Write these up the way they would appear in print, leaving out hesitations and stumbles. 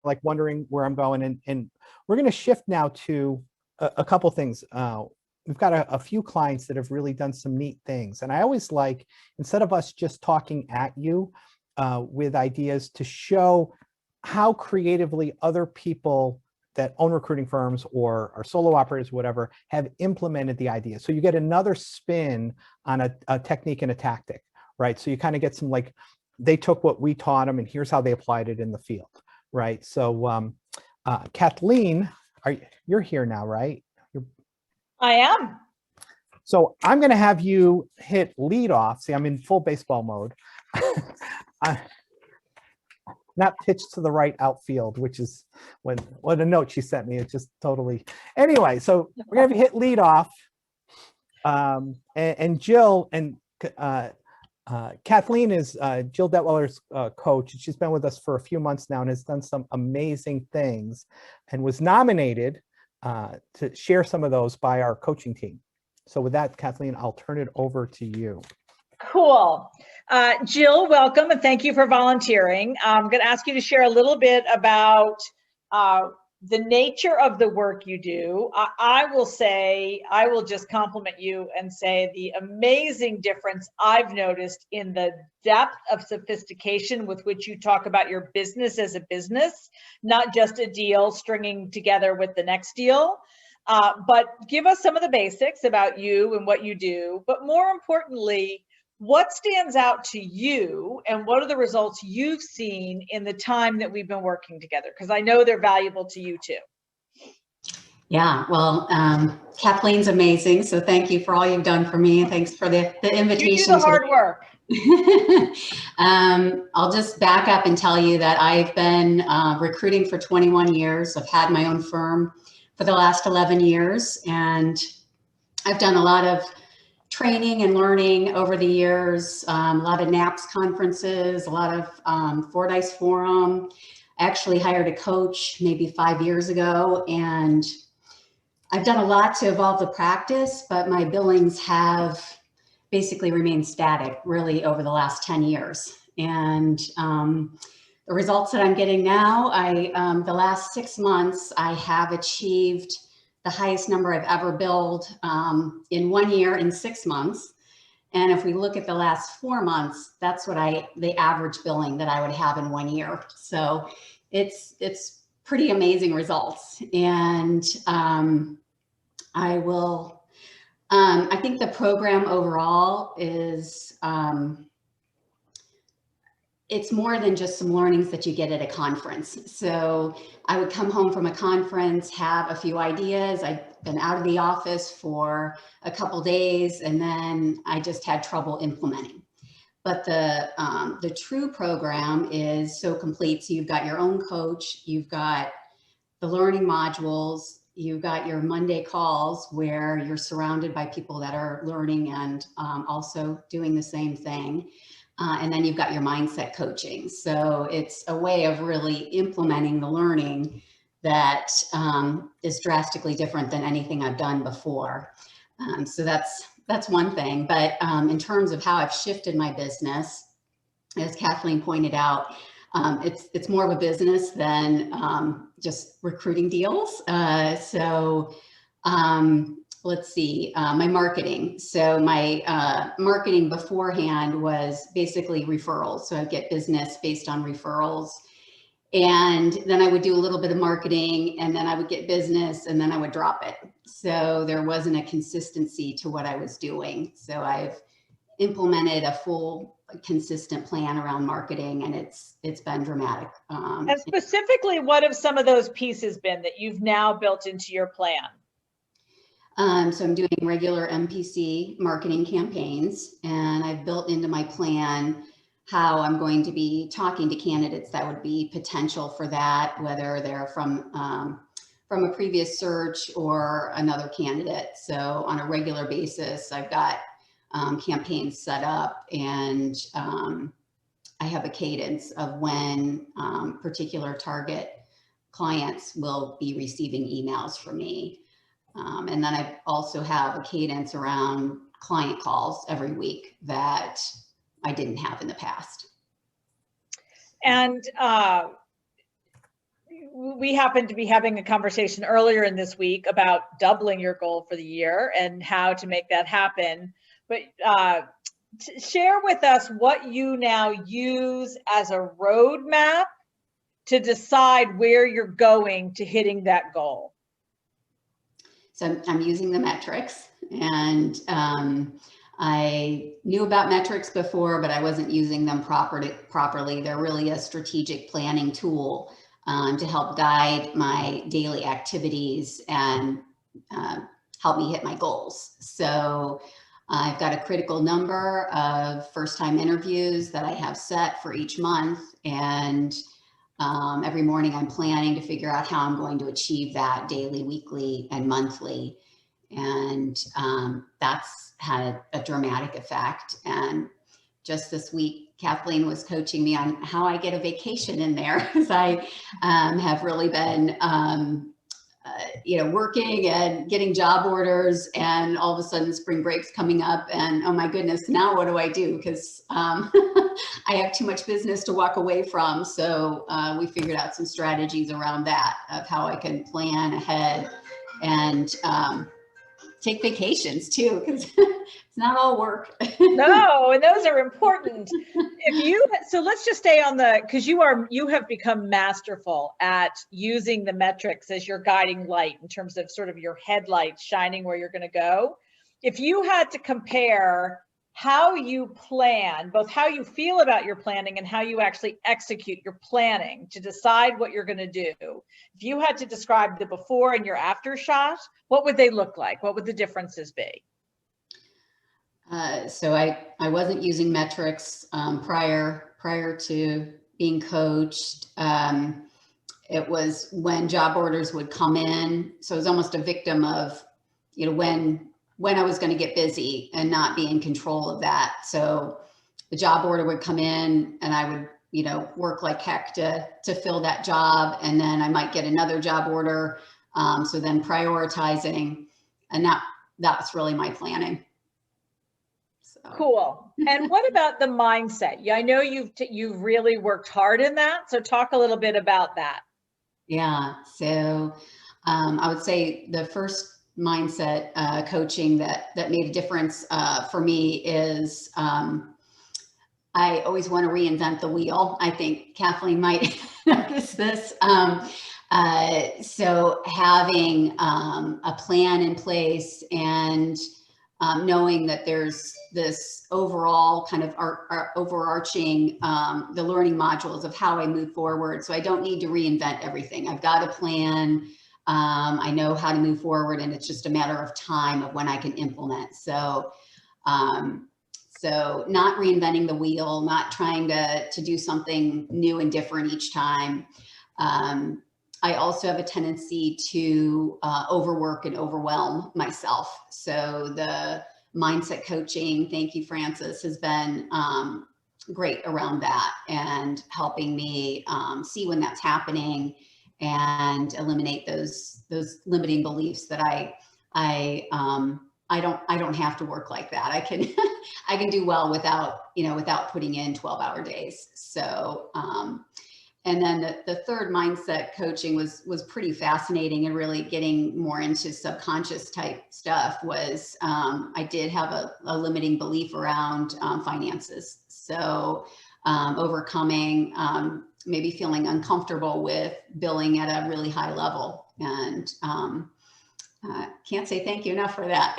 like wondering where I'm going. And we're going to shift now to a couple things. We've got a few clients that have really done some neat things. And I always like, instead of us just talking at you with ideas, to show how creatively other people that own recruiting firms or are solo operators, whatever, have implemented the idea. So you get another spin on a technique and a tactic, right? So you kind of get some, like, they took what we taught them and here's how they applied it in the field, right? So Kathleen, you're here now, right? I am. So I'm going to have you hit lead off. See, I'm in full baseball mode. Not pitch to the right outfield, which is what a note she sent me. It just totally. Anyway, so we're going to hit lead off. And Jill and Kathleen is Jill Detweller's coach. She's been with us for a few months now and has done some amazing things and was nominated to share some of those by our coaching team. So with that, Kathleen, I'll turn it over to you. Cool. Jill, welcome and thank you for volunteering. I'm going to ask you to share a little bit about the nature of the work you do. I will just compliment you and say the amazing difference I've noticed in the depth of sophistication with which you talk about your business as a business, not just a deal stringing together with the next deal. But give us some of the basics about you and what you do, but more importantly, what stands out to you and what are the results you've seen in the time that we've been working together? Because I know they're valuable to you too. Yeah, well, Kathleen's amazing. So thank you for all you've done for me. And thanks for the invitation. You do the hard work. I'll just back up and tell you that I've been recruiting for 21 years. I've had my own firm for the last 11 years. And I've done a lot of training and learning over the years, a lot of NAPS conferences, a lot of Fordyce Forum. I actually hired a coach maybe 5 years ago, and I've done a lot to evolve the practice, but my billings have basically remained static really over the last 10 years. And the results that I'm getting now, the last 6 months, I have achieved the highest number I've ever billed in 1 year in 6 months. And if we look at the last 4 months, that's what the average billing that I would have in 1 year. So it's pretty amazing results. And I think the program overall is, it's more than just some learnings that you get at a conference. So I would come home from a conference, have a few ideas. I'd been out of the office for a couple days, and then I just had trouble implementing. But the true program is so complete. So you've got your own coach, you've got the learning modules, you've got your Monday calls where you're surrounded by people that are learning and also doing the same thing. And then you've got your mindset coaching. So it's a way of really implementing the learning that is drastically different than anything I've done before. So that's one thing. But in terms of how I've shifted my business, as Kathleen pointed out, it's more of a business than just recruiting deals. Let's see, my marketing. So my marketing beforehand was basically referrals. So I'd get business based on referrals. And then I would do a little bit of marketing, and then I would get business, and then I would drop it. So there wasn't a consistency to what I was doing. So I've implemented a full consistent plan around marketing, and it's been dramatic. And specifically, what have some of those pieces been that you've now built into your plan? So I'm doing regular MPC marketing campaigns, and I've built into my plan how I'm going to be talking to candidates that would be potential for that, whether they're from a previous search or another candidate. So on a regular basis, I've got campaigns set up, and I have a cadence of when particular target clients will be receiving emails from me. And then I also have a cadence around client calls every week that I didn't have in the past. And we happened to be having a conversation earlier in this week about doubling your goal for the year and how to make that happen. But share with us what you now use as a roadmap to decide where you're going to hitting that goal. So I'm using the metrics, and I knew about metrics before, but I wasn't using them properly. They're really a strategic planning tool to help guide my daily activities and help me hit my goals. So I've got a critical number of first-time interviews that I have set for each month, and every morning I'm planning to figure out how I'm going to achieve that daily, weekly, and monthly. And that's had a dramatic effect. And just this week, Kathleen was coaching me on how I get a vacation in there, because I have really been, working and getting job orders, and all of a sudden spring break's coming up, and oh my goodness, now what do I do? Because I have too much business to walk away from. So we figured out some strategies around that, of how I can plan ahead and take vacations too, because it's not all work. No, and those are important. So let's just stay on because you have become masterful at using the metrics as your guiding light in terms of sort of your headlights shining where you're going to go. If you had to compare how you plan, both how you feel about your planning and how you actually execute your planning to decide what you're going to do, if you had to describe the before and your after shot, what would they look like? What would the differences be? So I wasn't using metrics prior to being coached. It was when job orders would come in. So it was almost a victim of, when I was going to get busy and not be in control of that. So the job order would come in, and I would, work like heck to fill that job. And then I might get another job order. So then prioritizing, and that's really my planning. So. Cool. And what about the mindset? Yeah, I know you've really worked hard in that. So talk a little bit about that. Yeah. So I would say the first mindset coaching that made a difference for me is I always want to reinvent the wheel. I think Kathleen might notice this. So having a plan in place, and knowing that there's this overall kind of overarching the learning modules of how I move forward. So I don't need to reinvent everything. I've got a plan. I know how to move forward, and it's just a matter of time of when I can implement. So, so not reinventing the wheel, not trying to do something new and different each time. I also have a tendency to overwork and overwhelm myself. So the mindset coaching, thank you, Francis, has been great around that, and helping me see when that's happening and eliminate those limiting beliefs that I don't have to work like that. I can do well without putting in 12-hour days. So and then the third mindset coaching was pretty fascinating, and really getting more into subconscious type stuff was I did have a limiting belief around finances. So overcoming maybe feeling uncomfortable with billing at a really high level, and can't say thank you enough for that.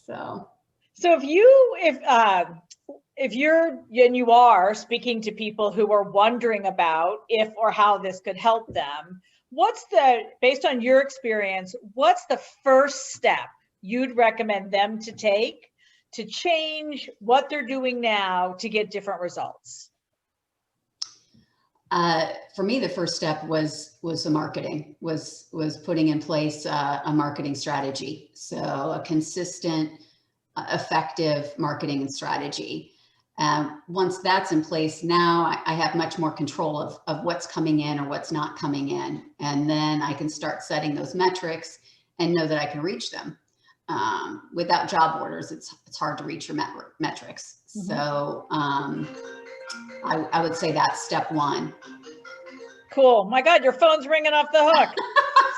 So if you are speaking to people who are wondering about if or how this could help them, based on your experience, what's the first step you'd recommend them to take to change what they're doing now to get different results? For me, the first step was the marketing, was putting in place a marketing strategy. So a consistent, effective marketing strategy. Once that's in place, now I have much more control of what's coming in or what's not coming in. And then I can start setting those metrics and know that I can reach them. Without job orders, it's hard to reach your metrics. Mm-hmm. So I would say that's step one. Cool. My God, your phone's ringing off the hook.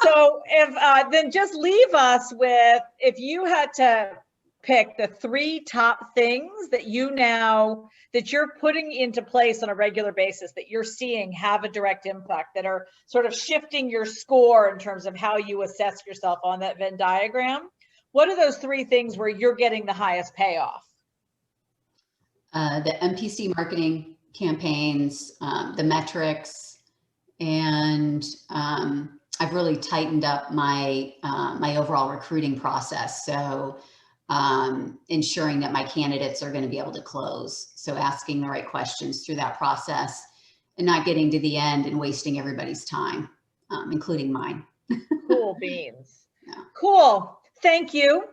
So if then just leave us with, if you had to pick the 3 top things that you're putting into place on a regular basis that you're seeing have a direct impact, that are sort of shifting your score in terms of how you assess yourself on that Venn diagram. What are those 3 things where you're getting the highest payoff? The MPC marketing campaigns, the metrics, and I've really tightened up my my overall recruiting process. So ensuring that my candidates are going to be able to close. So asking the right questions through that process and not getting to the end and wasting everybody's time, including mine. Cool beans. Yeah. Cool. Thank you.